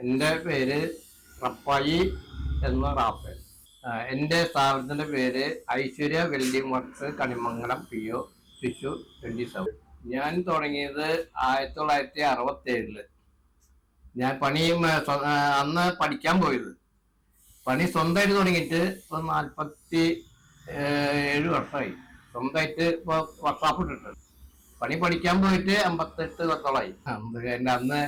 എൻ്റെ പേര് റപ്പായി എന്ന റാഫേൽ. എൻ്റെ സ്ഥാപനത്തിൻ്റെ പേര് Aishwarya welding works, Kanimangalam, PO, Thrissur 27. ഞാൻ തുടങ്ങിയത് 1967. ഞാൻ അന്ന് പഠിക്കാൻ പോയത്. പണി സ്വന്തമായിട്ട് തുടങ്ങിയിട്ട് ഇപ്പം 47 വർഷമായി. സ്വന്തമായിട്ട് ഇപ്പോൾ വർക്ക്ഷോപ്പ് ഇട്ടിട്ട് പണി പഠിക്കാൻ പോയിട്ട് 58 വർഷമായി. അന്ന്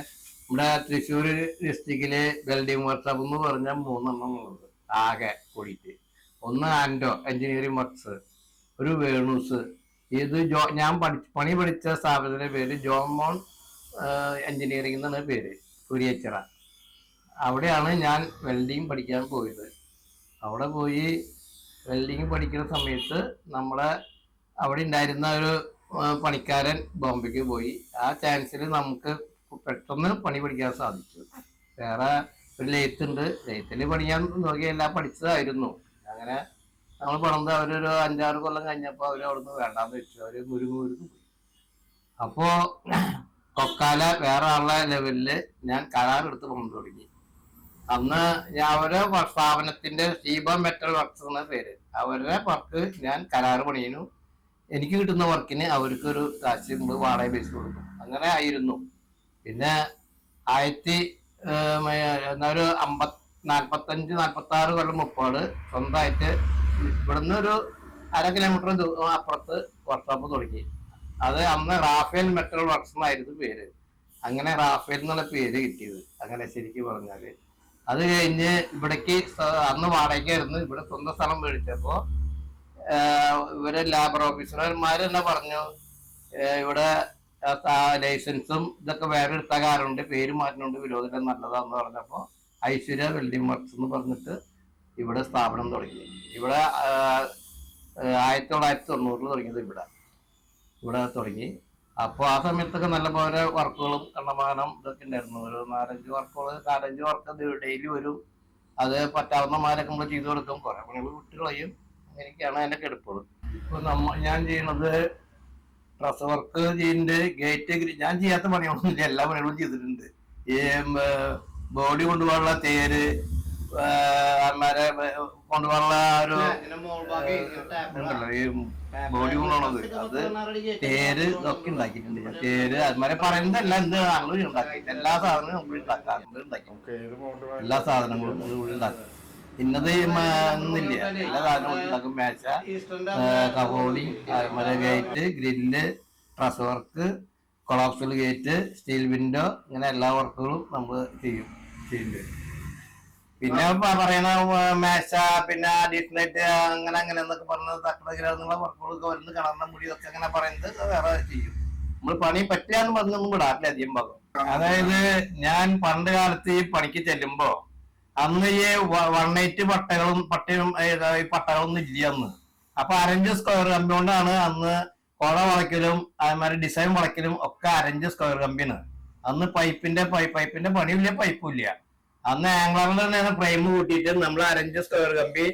നമ്മുടെ തൃശ്ശൂർ ഡിസ്ട്രിക്റ്റില് വെൽഡിംഗ് വർക്ക്ഷോപ്പ് എന്ന് പറഞ്ഞാൽ 3 ഉള്ളത് ആകെ കൂടിയിട്ട്. ഒന്ന് ആൻഡോ എഞ്ചിനീയറിംഗ് വർക്ക്സ്, ഒരു വേണൂസ്. ഇത് ഞാൻ പണി പഠിച്ച സ്ഥാപനത്തിന്റെ പേര് ജോമോൺ എഞ്ചിനീയറിംഗ് എന്നാണ് പേര്, കുരിയച്ചിറ. അവിടെയാണ് ഞാൻ വെൽഡിങ് പഠിക്കാൻ പോയത്. അവിടെ പോയി വെൽഡിങ് പഠിക്കുന്ന സമയത്ത് നമ്മളെ അവിടെ ഉണ്ടായിരുന്ന ഒരു പണിക്കാരൻ ബോംബെക്ക് പോയി. ആ ചാൻസിൽ നമുക്ക് പെട്ടെന്ന് പണി പഠിക്കാൻ സാധിച്ചു. വേറെ ഒരു ലെയ്ത്ത് ഉണ്ട്, ലെയ്ത്തിൽ പണിയാൻ നോക്കിയെല്ലാം പഠിച്ചതായിരുന്നു. അങ്ങനെ നമ്മൾ പണിത് അവരൊരു 5-6 കൊല്ലം കഴിഞ്ഞപ്പോൾ അവർ അവിടുന്ന് വേണ്ടാന്ന് വെച്ചു. അവര് മുരുകുമുരുക്ക് പോയി. അപ്പോ കൊക്കാല വേറെ ആളുടെ ലെവലില് ഞാൻ കരാറെടുത്ത് പണിത് തുടങ്ങി. അന്ന് അവരെ സ്ഥാപനത്തിന്റെ ഷീബ മെറ്റൽ വർക്ക്സ് എന്ന പേര്, അവരുടെ വർക്ക് ഞാൻ കരാറ് പണിയുന്നു. എനിക്ക് കിട്ടുന്ന വർക്കിന് അവർക്കൊരു കാശ് വാടക ബേസ് കൊടുക്കും. അങ്ങനെ ആയിരുന്നു. പിന്നെ 45-46 കൊല്ലം മുപ്പാട് സ്വന്തമായിട്ട് ഇവിടുന്ന് ഒരു 1/2 കിലോമീറ്റർ അപ്പുറത്ത് വർക്ക്ഷോപ്പ് തുടങ്ങി. അത് അന്ന് റാഫേൽ മെറ്റൽ വർക്ക്സ് എന്നായിരുന്നു പേര്. അങ്ങനെ റാഫേൽ എന്നുള്ള പേര് കിട്ടിയത് അങ്ങനെ ശരിക്കും പറഞ്ഞാല്. അത് കഴിഞ്ഞ് ഇവിടേക്ക് അന്ന് വാടകയ്ക്കായിരുന്നു. ഇവിടെ സ്വന്തം സ്ഥലം മേടിച്ചപ്പോ ഇവര് ലേബർ ഓഫീസർമാര് തന്നെ പറഞ്ഞു, ഇവിടെ ലൈസൻസും ഇതൊക്കെ വേറെ എടുത്ത കാരണമുണ്ട്, പേര് മാറ്റുന്നുണ്ട്, വിരോധം നല്ലതാന്ന് പറഞ്ഞപ്പോ ഐശ്വര്യ വെൽഡിംഗ് വർക്ക്സ് എന്ന് പറഞ്ഞിട്ട് ഇവിടെ സ്ഥാപനം തുടങ്ങി. ഇവിടെ 1990 തുടങ്ങിയത് ഇവിടെ തുടങ്ങി. അപ്പോൾ ആ സമയത്തൊക്കെ നല്ല പോലെ വർക്കുകളും കണ്ടമാനം ഇതൊക്കെ ഉണ്ടായിരുന്നു. ഒരു 4-5 വർക്ക് ഡെയിലി വരും. അത് പറ്റാവുന്നമാരൊക്കെ നമ്മൾ ചെയ്തു കൊടുക്കും. കുറെ പണികൾ വിട്ടുകളയും. അങ്ങനെയൊക്കെയാണ് അതിന്റെ കെടുപ്പുകൾ. ഇപ്പൊ ഞാൻ ചെയ്യുന്നത് ഡ്രസ് വർക്ക് ചെയ്യുന്നുണ്ട്, ഗേറ്റ്. ഞാൻ ചെയ്യാത്ത പണികളൊന്നുമില്ല, എല്ലാ പണികളും ചെയ്തിട്ടുണ്ട്. ഈ ബോഡി കൊണ്ടുപോകാനുള്ള തേര്, അമ്മമാരെ കൊണ്ടുപോകാനുള്ള ഒരു ഈ ബോഡി കൊണ്ടുപോകണത്, അത് തേര് ഇതൊക്കെ ഉണ്ടാക്കിയിട്ടുണ്ട്. തേര് അതുമാരെ പറയുന്നതല്ല, എന്ത് ഞങ്ങൾ ഉണ്ടാക്കി എല്ലാ സാധനവും നമ്മൾ ഉണ്ടാക്കാറുണ്ട്, ഉണ്ടാക്കി എല്ലാ സാധനങ്ങളും ഉണ്ടാക്കും. ഇന്നത് ഒന്നില്ല, എല്ലാ സാധനങ്ങളും ഉണ്ടാക്കും. മേശ, കബോർഡി, അതുമാരെ gate, grill, dress work, collapsible gate, steel window, ഇങ്ങനെ എല്ലാ വർക്കുകളും നമ്മൾ ചെയ്യുന്നുണ്ട്. പിന്നെ പറയണ മേശ, പിന്നെ അഡീഷണലായിട്ട് അങ്ങനെ എന്നൊക്കെ പറഞ്ഞത് തക്കട വർക്കുകളൊക്കെ വരുന്നത്, കിണറിന്റെ മുടി ഒക്കെ അങ്ങനെ പറയുന്നത് വേറെ ചെയ്യും. നമ്മൾ പണി പറ്റില്ലാന്ന് പറഞ്ഞൊന്നും വിടാറില്ല അധികം ഭാഗം. അതായത് ഞാൻ പണ്ട് കാലത്ത് ഈ പണിക്ക് ചെല്ലുമ്പോ അന്ന് ഈ 1/8 പട്ടകളൊന്നും ഇല്ല അന്ന്. അപ്പൊ 1/5 സ്ക്വയർ കമ്പി കൊണ്ടാണ് അന്ന് കുള വളയ്ക്കലും അതുമാതിരി ഡിസൈൻ വളയ്ക്കലും ഒക്കെ 1/5 സ്ക്വയർ കമ്പിയാണ്. അന്ന് പൈപ്പിന്റെ പണിയില്ല, പൈപ്പും ഇല്ല. അന്ന് ആംഗ്ലറിൽ തന്നെയാണ് ഫ്രെയിം കൂട്ടിയിട്ട് നമ്മൾ 1/5 സ്ക്വയർ കമ്പി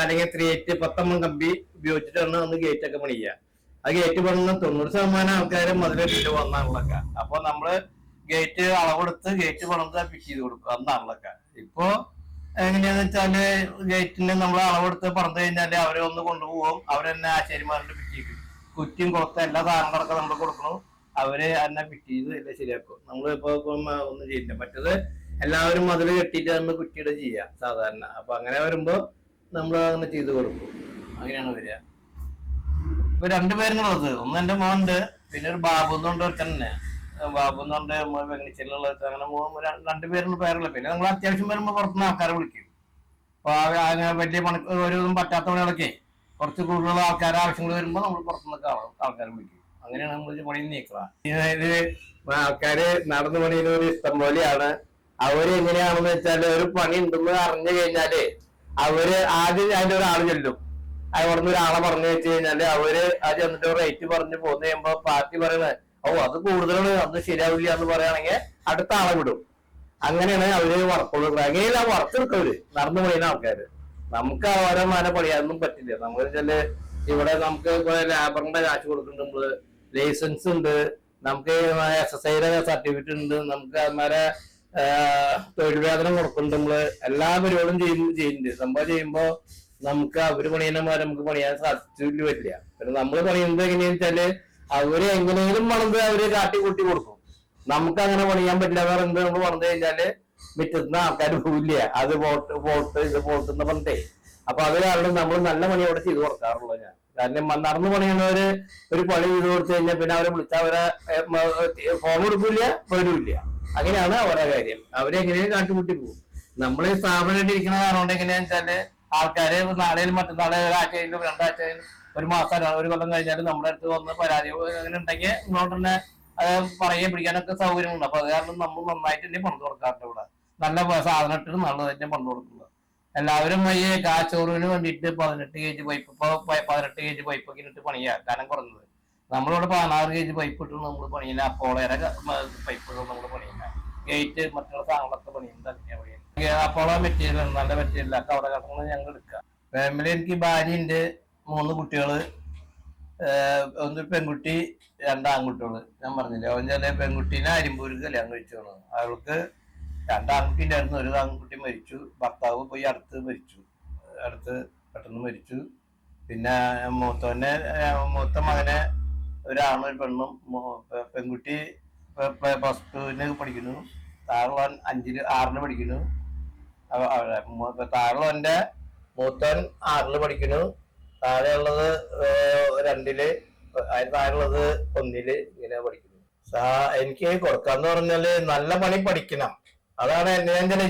അല്ലെങ്കിൽ 3/8 10 കമ്പി ഉപയോഗിച്ചിട്ടാണ് അന്ന് ഗേറ്റ് ഒക്കെ പണിയുക. ആ ഗേറ്റ് പണിയുന്ന 90% ആൾക്കാരും മതിലിട്ട് വന്നാണുള്ളൊക്കെ. അപ്പൊ നമ്മള് ഗേറ്റ് അളവെടുത്ത് ഗേറ്റ് പണിത് ഫിറ്റ് ചെയ്ത് കൊടുക്കും അന്നാണുള്ളൊക്കെ. ഇപ്പോ എങ്ങനെയാന്ന് വെച്ചാല് ഗേറ്റിന് നമ്മൾ അളവെടുത്ത് പറഞ്ഞു കഴിഞ്ഞാല് അവരെ ഒന്ന് കൊണ്ടുപോകും. അവരെന്നെ ആശാരിമാരുടെ ഫിറ്റ് ചെയ്യും. കുറ്റിയും കുളത്ത് എല്ലാ സാധനങ്ങളൊക്കെ നമ്മൾ കൊടുക്കണം. അവര് എന്നെ ഫിറ്റ് ചെയ്ത് എല്ലാം ശരിയാക്കും. നമ്മളിപ്പോ ഒന്നും ചെയ്യില്ല. മറ്റത് എല്ലാവരും മതിൽ കെട്ടിയിട്ട് നമ്മൾ കുറ്റിയുടെ ചെയ്യാം സാധാരണ. അപ്പൊ അങ്ങനെ വരുമ്പോ നമ്മൾ അങ്ങനെ ചെയ്ത് കൊടുക്കും. അങ്ങനെയാണ് വരിക. ഇപ്പൊ 2 പേരുള്ളത്, ഒന്ന് എന്റെ മോനുണ്ട്, പിന്നെ ഒരു ബാബു എന്നുണ്ട്. തന്നെ ബാബു എന്നുണ്ട്, വെങ്ങിച്ചെല്ലുള്ള. അങ്ങനെ 2 പേരുള്ള പേരുള്ള. പിന്നെ നമ്മൾ അത്യാവശ്യം വരുമ്പോ പുറത്തുനിന്ന് ആൾക്കാരെ വിളിക്കും. അപ്പൊ അങ്ങനെ വലിയ ഒരു പറ്റാത്ത പണികളൊക്കെ കുറച്ച് കൂടുതലുള്ള ആൾക്കാരെ ആവശ്യങ്ങൾ വരുമ്പോ നമ്മൾ പുറത്തുനിന്നൊക്കെ ആൾക്കാരെ വിളിക്കും. അങ്ങനെയാണ് നമ്മൾ പണി നീക്കുക. അതായത് ആൾക്കാര് നടന്നു പണിയുന്ന ഒരു ഇഷ്ടം പോലെയാണ്. അവര് എങ്ങനെയാണെന്ന് വെച്ചാല് ഒരു പണി ഉണ്ടെന്ന് അറിഞ്ഞു കഴിഞ്ഞാല് അവര് ആദ്യം അതിന്റെ ഒരാള് ചെല്ലും. അവിടുന്ന് ഒരാളെ പറഞ്ഞു വെച്ച് കഴിഞ്ഞാല് അവര് അത് ചെന്നിട്ട് റേറ്റ് പറഞ്ഞു പോന്നു കഴിയുമ്പോ പാർട്ടി പറയുന്നത്, അത് കൂടുതലാണ്, അത് ശരിയാവില്ല എന്ന് പറയുകയാണെങ്കിൽ അടുത്ത ആളെ വിടും. അങ്ങനെയാണ് അവര് വർക്കുകൾ. അങ്ങനെയല്ല വർക്ക് എടുക്കവര് നടന്നു പണിയുന്ന ആൾക്കാര്. നമുക്ക് ഓരോ മാന പണിയാനൊന്നും പറ്റില്ല. നമ്മൾ വെച്ചാല് ഇവിടെ നമുക്ക് ലേബറിന്റെ കാശ് കൊടുക്കുന്നുണ്ട്, നമ്മള് ലൈസൻസ് ഉണ്ട്, നമുക്ക് SSIയുടെ സർട്ടിഫിക്കറ്റ് ഉണ്ട്, നമുക്ക് അതുമാരെ തൊഴിൽ വേതനം കൊടുക്കുന്നുണ്ട്. നമ്മള് എല്ലാ പരിപാടിയും ചെയ്യുന്നുണ്ട്. സംഭവം ചെയ്യുമ്പോ നമുക്ക് അവര് പണിയന്മാരെ നമുക്ക് പണിയാൻ സാധിച്ചില്ല വരില്ല. പിന്നെ നമ്മള് പണിയുന്നത് എങ്ങനെയാന്ന് വെച്ചാല് അവര് എങ്ങനെയും പണിത് അവര് കാട്ടി കൂട്ടി കൊടുക്കും. നമുക്ക് അങ്ങനെ പണിയാൻ പറ്റില്ല. വേറെ എന്ത് നമ്മൾ പണിത് കഴിഞ്ഞാല് മിറ്റത്തുനിന്ന് ആൾക്കാർ പോവില്ല. അത് പോട്ട് ഇത് പോട്ടെന്ന് പറഞ്ഞിട്ടേ. അപ്പൊ അത് കാരണം നമ്മൾ നല്ല പണി അവിടെ ചെയ്ത് കൊടുക്കാറുള്ളത് ഞാൻ. കാരണം നടന്നു പണിയുന്നവര് ഒരു പണി ചെയ്ത് കൊടുത്തു കഴിഞ്ഞാൽ പിന്നെ അവരെ വിളിച്ചാൽ അവരെ ഫോൺ കൊടുക്കില്ല, വരൂല്ല. അങ്ങനെയാണ് അവരുടെ കാര്യം. അവരെങ്ങനെയും കാട്ടുകൂട്ടി പോകും. നമ്മൾ ഈ സ്ഥാപനമായിട്ട് ഇരിക്കുന്ന കാരണം എങ്ങനെയാന്ന് വെച്ചാല് ആൾക്കാര് നാളെയും മറ്റന്നാളെ ഒരാഴ്ചയിലും രണ്ടാഴ്ചയിലും ഒരു മാസം ഒരു കൊല്ലം കഴിഞ്ഞാലും നമ്മുടെ അടുത്ത് വന്ന് പരാതി അങ്ങനെ ഉണ്ടെങ്കിൽ ഇങ്ങോട്ട് തന്നെ പറയുകയും പിടിക്കാനൊക്കെ സൗകര്യമുണ്ട്. അപ്പൊ അത് കാരണം നമ്മൾ നന്നായിട്ട് തന്നെ പണിത് കൊടുക്കാറുണ്ട്. ഇവിടെ നല്ല സാധനം ഇട്ടിട്ട് നല്ല തന്നെ പണിത് കൊടുക്കുന്നത്. എല്ലാവരും ഈ കാച്ചോറിന് വേണ്ടിയിട്ട് 18 kg പൈപ്പ്, ഇപ്പൊ 18 kg പൈപ്പൊക്കെ ഇട്ട് പണിയാ കനം കുറഞ്ഞത്. നമ്മളിവിടെ 16 kg പൈപ്പ് ഇട്ട് നമ്മൾ പണിയില്ല. അപ്പോളേരെ പൈപ്പുകൾ നമ്മൾ പണിയില്ല. ഗേറ്റ് മറ്റുള്ള സാധനങ്ങളൊക്കെ പണിയുന്നത് അപ്പോളോ മെറ്റീരിയൽ നല്ല മെറ്റീരിയൽ ഒക്കെ അവിടെ കിടക്കുന്നത് ഞങ്ങൾ എടുക്കുക. ഫാമിലി എനിക്ക് ഭാര്യയുണ്ട്, 3 കുട്ടികള്, ഒന്ന് പെൺകുട്ടി, 2 ആൺകുട്ടികള്. ഞാൻ പറഞ്ഞില്ലേ അവൻ ചില പെൺകുട്ടീനെ അരിമ്പൂർക്ക് കല്യാണം കഴിച്ചു. അവൾക്ക് 2 ആൺകുട്ടീൻ്റെ ആയിരുന്നു. ഒരു ആൺകുട്ടി മരിച്ചു. ഭർത്താവ് പോയി അടുത്ത് പെട്ടെന്ന് മരിച്ചു. പിന്നെ മൂത്ത മകനെ ഒരാണും ഒരു പെണ്ണും. പെൺകുട്ടി +2 പഠിക്കുന്നു. താഴെ 6 പഠിക്കുന്നു. താഴെ മൂത്തൻ 6 പഠിക്കുന്നു. താഴെയുള്ളത് 2, അതിന് താഴെയുള്ളത് 1 ഇങ്ങനെ പഠിക്കുന്നു. എനിക്ക് കൊടുക്കാന്ന് പറഞ്ഞാല് നല്ല പണി പഠിക്കണം. അതാണ്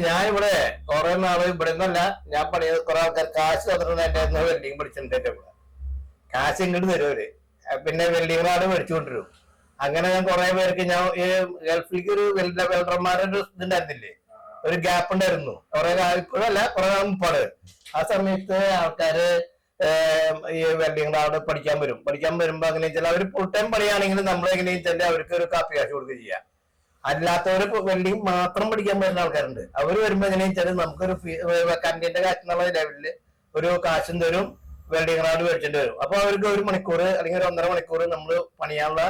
ഞാൻ ഇവിടെ കുറെ നാള് ഇവിടെ നിന്നല്ല ഞാൻ പണി കുറെ ആൾക്കാർ കാശ് തന്നിട്ടുണ്ട്. എന്റെ വെൽഡിങ് പഠിച്ചിട്ടുണ്ട്. എന്റെ ഇവിടെ കാശ് ഇങ്ങോട്ട് തരുവര്. പിന്നെ വെൽഡിങ് കാർഡ് മേടിച്ചു കൊണ്ടുവരും. അങ്ങനെ ഞാൻ കുറെ പേർക്ക് ഞാൻ ഗൾഫിലേക്ക് ഒരു വെൽഡർമാരുടെ ഒരു ഇതുണ്ടായിരുന്നില്ലേ, ഒരു ഗ്യാപ്പ് ഉണ്ടായിരുന്നു. ഇപ്പോഴല്ല കുറെ മുമ്പാണ്. ആ സമയത്ത് ആൾക്കാര് ഈ വെൽഡിങ് കാർഡ് പഠിക്കാൻ വരുമ്പോ അങ്ങനെ വെച്ചാൽ അവര് ഫുൾ ടൈം പണിയാണെങ്കിൽ നമ്മൾ എങ്ങനെയാ വെച്ചാൽ അവർക്ക് ഒരു കാപ്പി കാശ് കൊടുക്കുക ചെയ്യാം. അല്ലാത്തവര് വെൽഡിങ് മാത്രം പഠിക്കാൻ പറ്റുന്ന ആൾക്കാരുണ്ട്. അവര് വരുമ്പോ എങ്ങനെയാ വെച്ചാൽ നമുക്കൊരു കണ്ടിന്റെ കാശ് എന്നുള്ള ലെവലില് ഒരു കാശും തരും, വെൽഡിങ് കാർഡ് മേടിച്ചിട്ട് വരും. അപ്പൊ അവർക്ക് 1 മണിക്കൂർ അല്ലെങ്കിൽ ഒരു 1.5 മണിക്കൂർ നമ്മൾ പണിയാനുള്ള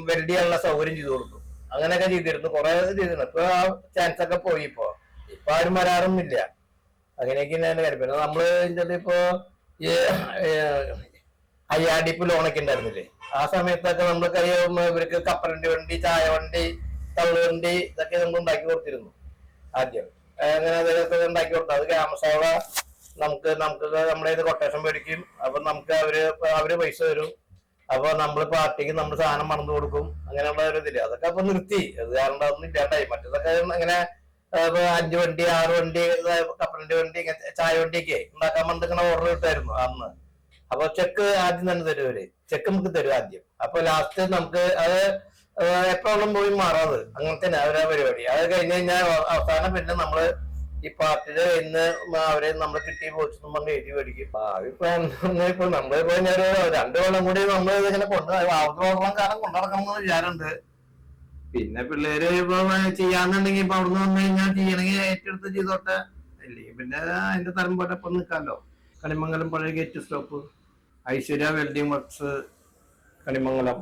വെൽഡ് ചെയ്യാനുള്ള സൗകര്യം ചെയ്തു കൊടുക്കും. അങ്ങനെയൊക്കെ ചെയ്തിരുന്നു, കുറെ ചെയ്തിരുന്നു. ഇപ്പൊ ആ ചാൻസ് ഒക്കെ പോയി. ഇപ്പൊ ആരും വരാറൊന്നുമില്ല. അങ്ങനെയൊക്കെ ഞാൻ കാര്യം. പിന്നെ നമ്മള് ഇപ്പോ ഈ IRDP ലോണൊക്കെ ഉണ്ടായിരുന്നില്ലേ, ആ സമയത്തൊക്കെ നമ്മളൊക്കെ ഇവർക്ക് കപ്പലണ്ടി വണ്ടി, ചായ വണ്ടി, തള്ളുവണ്ടി ഇതൊക്കെ നമ്മൾ ഉണ്ടാക്കി കൊടുത്തിരുന്നു ആദ്യം. അങ്ങനെ അതൊക്കെ ഉണ്ടാക്കി കൊടുത്തു. അത് ഗ്രാമസഭ നമുക്ക് നമ്മുടെ ഇത് കൊട്ടേഷൻ മേടിക്കും. അപ്പൊ നമുക്ക് അവര് പൈസ തരും. അപ്പൊ നമ്മള് പാർട്ടിക്ക് നമ്മൾ സാധനം മറന്നു കൊടുക്കും. അങ്ങനെയുള്ള ഒരു ഇതില്ല. അതൊക്കെ അപ്പൊ നിർത്തി. അത് കാരണം അതൊന്നും ഇല്ലാണ്ടായി. മറ്റേതൊക്കെ അങ്ങനെ 5 വണ്ടി 6 വണ്ടി കപ്പലണ്ടി വണ്ടി ചായ വണ്ടിയൊക്കെ ഉണ്ടാക്കാൻ വേണ്ടിങ്ങനെ ഓർഡർ കിട്ടായിരുന്നു അന്ന്. അപ്പൊ ചെക്ക് ആദ്യം തന്നെ തരുവര്. ചെക്ക് നമുക്ക് തരും ആദ്യം. അപ്പൊ ലാസ്റ്റ് നമുക്ക് അത് എപ്പോഴും പോയി മാറാത്. അങ്ങനെ തന്നെ അവരാ പരിപാടി. അത് കഴിഞ്ഞ് കഴിഞ്ഞാൽ അവസാനം പിന്നെ നമ്മള് ഈ പാർട്ടിയുടെ ഇന്ന് അവരെ നമ്മൾ കിട്ടി പോച്ചെന്നും പറഞ്ഞ് എഴുതി മേടിക്കും. ഇപ്പൊ നമ്മളിപ്പോ 2 കൊല്ലം കൂടി നമ്മൾ ഇതിങ്ങനെ ആവുന്നോളം കാലം കൊണ്ടുനടക്കണമെന്ന് വിചാരമുണ്ട്. പിന്നെ പിള്ളേര് ഇപ്പൊ ചെയ്യാന്നുണ്ടെങ്കിൽ ഇപ്പൊ അവിടുന്ന് വന്നു കഴിഞ്ഞാൽ ചെയ്യണമെങ്കിൽ ഏറ്റെടുത്ത് ചെയ്തോട്ടെ. ഇല്ലെങ്കിൽ പിന്നെ അതിന്റെ തരം പോലെ ഇപ്പൊ നിൽക്കാമല്ലോ. കണിമംഗലം പഴയ gate stop, Aishwarya welding works, Kanimangalam.